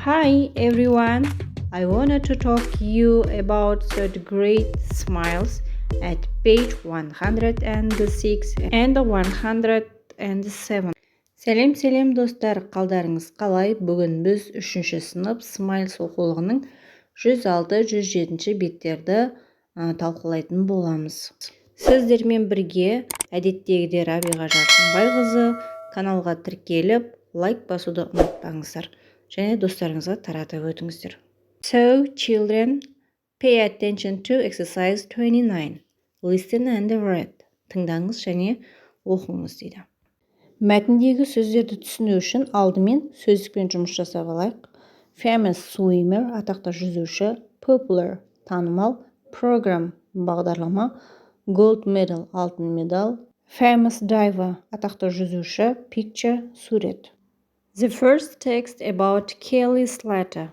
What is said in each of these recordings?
Hi everyone, I wanted to talk to you about the great smiles at page 106 and 107. Сәлем достар, қалдарыңыз қалай? Бүгін біз 3-ші сынып смайлс оқулығының 106-107 беттерді талқылайтын боламыз. Сіздермен бірге әдеттегідей Рабиға Жарқынбайқызы каналға тіркеліп, лайк басуды ұмытпаңыздар. Және достарыңызға таратып өтіңіздер. So, children, pay attention to exercise 29. Listen and read. Тыңдаңыз және оқыңыз дейді. Мәтіндегі сөздерді түсіну үшін алдымен сөздікпен жұмыс жасап алайық. Famous swimmer, атақты жүзуші, popular, танымал, program, бағдарлама, gold medal, алтын медаль, famous diver, атақты жүзуші, picture, сурет. The first text about Kelly's letter.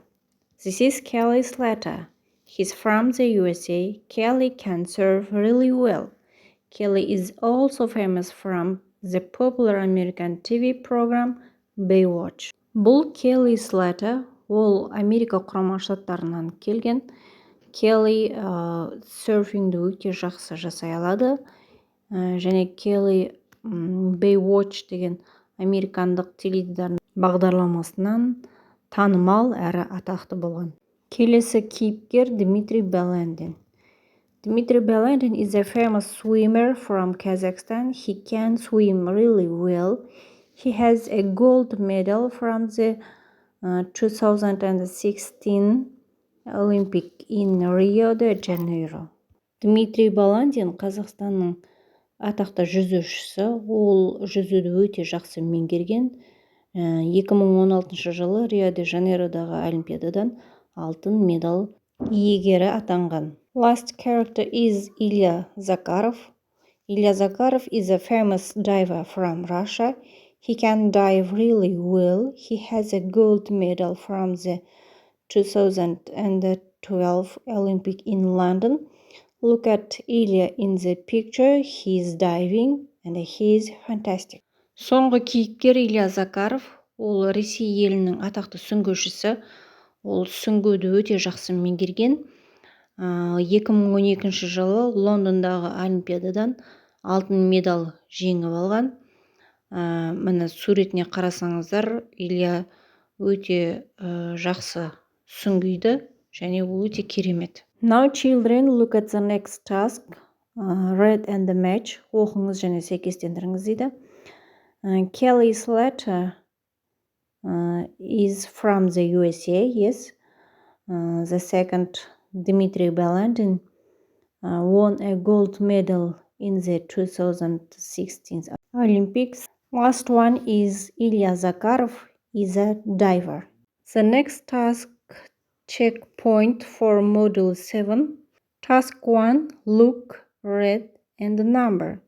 This is Kelly's letter. He's from the USA. Kelly can surf really well. Kelly is also famous from the popular American TV program Baywatch. Бұл Kelly's letter, ол Америка құрама штаттарынан келген. Kelly серфингді өте жақсы жасай алады. Және Kelly Baywatch деген американдық теледидар бағдарламасынан танымал әрі атақты болған. Келесі кейіпкер Дмитрий Баландин. Dmitry Balандин is a famous swimmer from Kazakhstan. He can swim really well. He has a gold medal from the 2016 Olympic in Rio de Janeiro. Дмитрий Баландин Қазақстанның атақты жүзушісі. Ол жүзуді өте жақсы меңгерген. 2016 жылы Рио де Жанейродағы олимпиададан алтын медаль иегері атанған. Last character is Ilya Zakharov. Ilya Zakharov is a famous diver from Russia. He can dive really well. He has a gold medal from the 2012 Olympic in London. Look at Ilya in the picture. He is diving and he is fantastic. Соңғы кейіпкер Ilya Zakharov. Ол Ресей елінің атақты сүңгушісі. Ол сүңгуді өте жақсы меңгерген. 2012 жылы Лондондағы олимпиададан алтын медаль жеңіп алған. Міне суретіне қарасаңыздар, Ilya өте жақсы сүңгиді және өте керемет. Now children, look at the next task. Read and match. Оқыңыз және сәйкестендіріңіз дейді. Kelly's letter is from the USA, yes. The second, Dmitry Balandin won a gold medal in the 2016 Olympics. Last one is Ilya Zakharov is a diver. The next task, checkpoint for module 7. Task 1, look, read and number.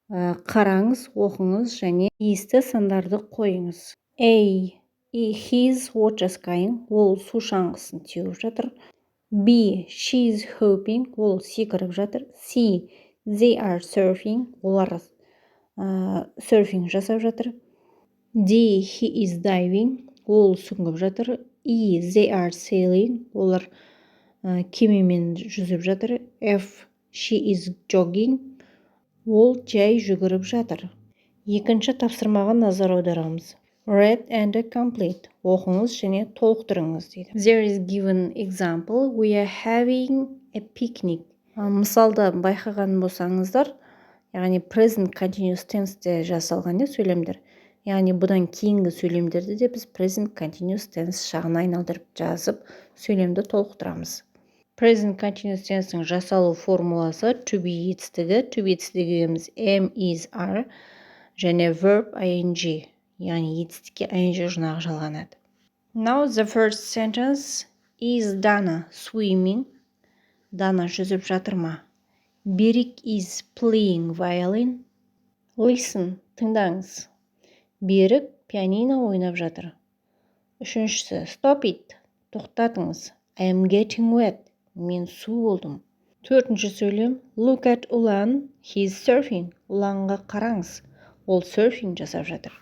Қараңыз, оқыңыз және есті сандарды қойыңыз. A. He's water skiing. Ол су шаңғысын теуіп жатыр. B. She's hopping. Ол секіріп жатыр. C. They are surfing. Олар серфинг жасап жатыр. D. He is diving. Ол сүңгіп жатыр. E. They are sailing. Олар кемемен жүзіп жатыр. F. She is jogging. Ол жай жүгіріп жатыр. Екінші тапсырмаға назар аударамыз. Read and complete. Оқыңыз және толықтырыңыз дейді. There is given example. We are having a picnic. Мысалда байқаған болсаңыздар, яғни present continuous tense'те жасалған сөйлемдер. Яғни бұдан кейінгі сөйлемдерді де біз present continuous tense жағына айналдырып жазып, сөйлемді толықтырамыз. Present continuous tense'ің жасалу формуласы to be етістігіміз am, is, are және verb ing, яғни етістікке ing жұрнағы жалғанады. Now the first sentence is Dana swimming. Дана жүзіп жатыр ма? Берік is playing violin. Listen, тыңдаңыз. Берік пианино ойнап жатыр. Үшіншісі, stop it, тоқтатыңыз. I am getting wet. Мен су болдым. Төртінші сөйлем, look at Ulan, he is surfing. Уланға қараңыз. Ол серфинг жасап жатыр.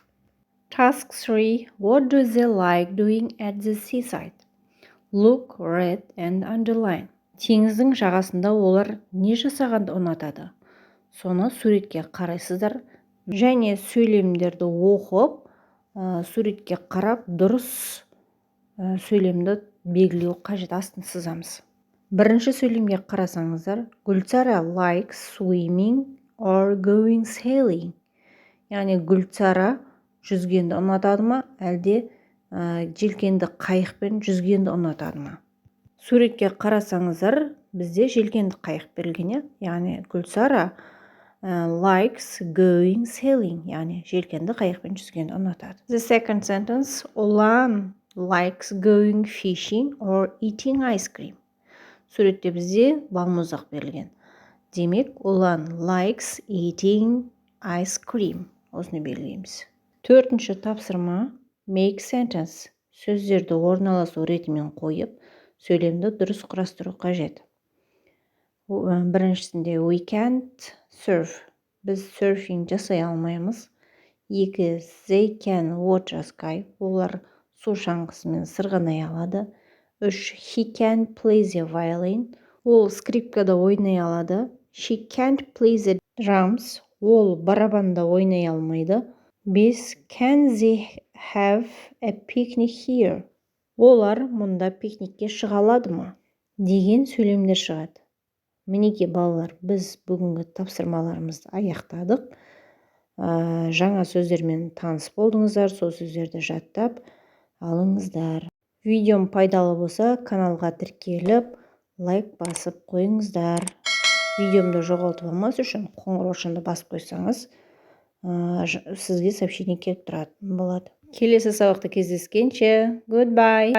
Task 3. What do they like doing at the seaside? Look, read and underline. Теңіздің жағасында олар не жасағанды ұнатады? Соны суретке қарайсыздар және сөйлемдерді оқып, суретке қарап дұрыс сөйлемді белгілеу қажет. Астын сызамыз. Бірінші сөйлемге қарасаңыздар, Гүлсара likes swimming or going sailing. Яғни Гүлсара жүзгенді ұнатады ма, әлде желкенді қайықпен жүзгенді ұнатады ма? Суретке қарасаңыздар, бізде желкенді қайық берілген, яғни Гүлсара likes going sailing, яғни желкенді қайықпен жүзгенді ұнатады. The second sentence, Olan likes going fishing or eating ice cream. Суретте бізде балмұздақ берілген. Демек, Olan likes eating ice cream. Осыны белгілейміз. Төртінші тапсырма, make sentence. Сөздерді орналасу ретімен қойып, сөйлемді дұрыс құрастыру қажет. Біріншісінде we can't surf. Біз surfing жасай алмаймыз. 2. They can watch a sky. Олар су шаңғысымен сырғанай алады. 3. He can play the violin. Ол скрипкада ойнай алады. She can't play the drums. Ол барабанда ойнай алмайды. 5. Can they have a picnic here? Олар мұнда пикникке шыға алады ма? Деген сөйлемдер шығады. Мінеки балалар, біз бүгінгі тапсырмаларымызды аяқтадық. Жаңа сөздермен таныс болдыңыздар, сол сөздерді жаттап алыңыздар. Видеом пайдалы болса, каналға тіркеліп, лайк басып қойыңыздар. Видеомды жоғалтып алмас үшін қоңыраушаны басып қойсаңыз, сізге сообщение келіп тұратын болады. Келесі сабақта кездескенше, goodbye.